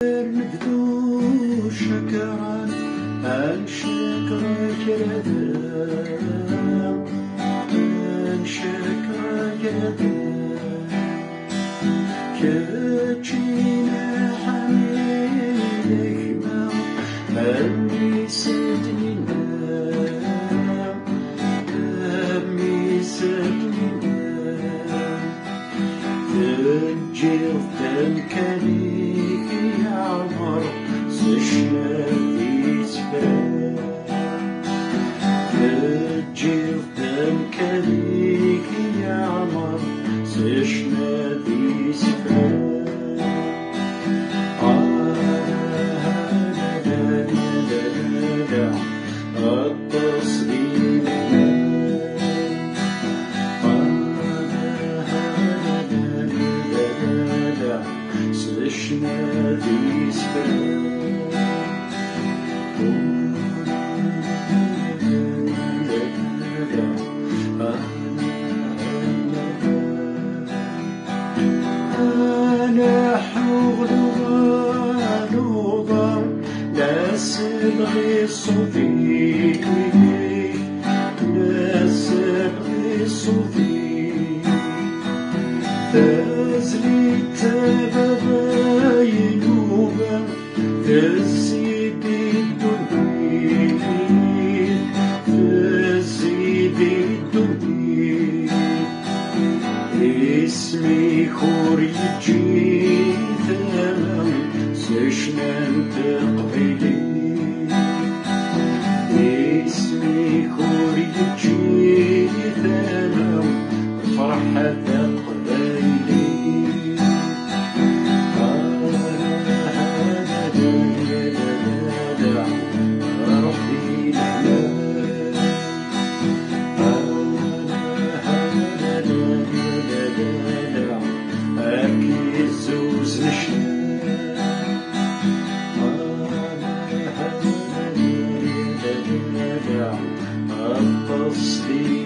نبدو شكرا الشكر كذا الشكر كذا كتشينا حميلك ما أمي سدنينا أمي سدنينا تجير تنكليك يا عمر سشنا في سفر تجير تنكليك يا عمر سشنا في سفر التصليل سشنا في سفر أنا حول غانوضا لا سبغي صوفيك لا سبغي صوفيك تزلي تبغي نوبا تزيد الدنيا تزيد الدنيا اسمي خوريجي ثمن سشنا تقبلي اسمي خوريجي ثمن فرحة تقبلي ربي أكيد زوز التصليل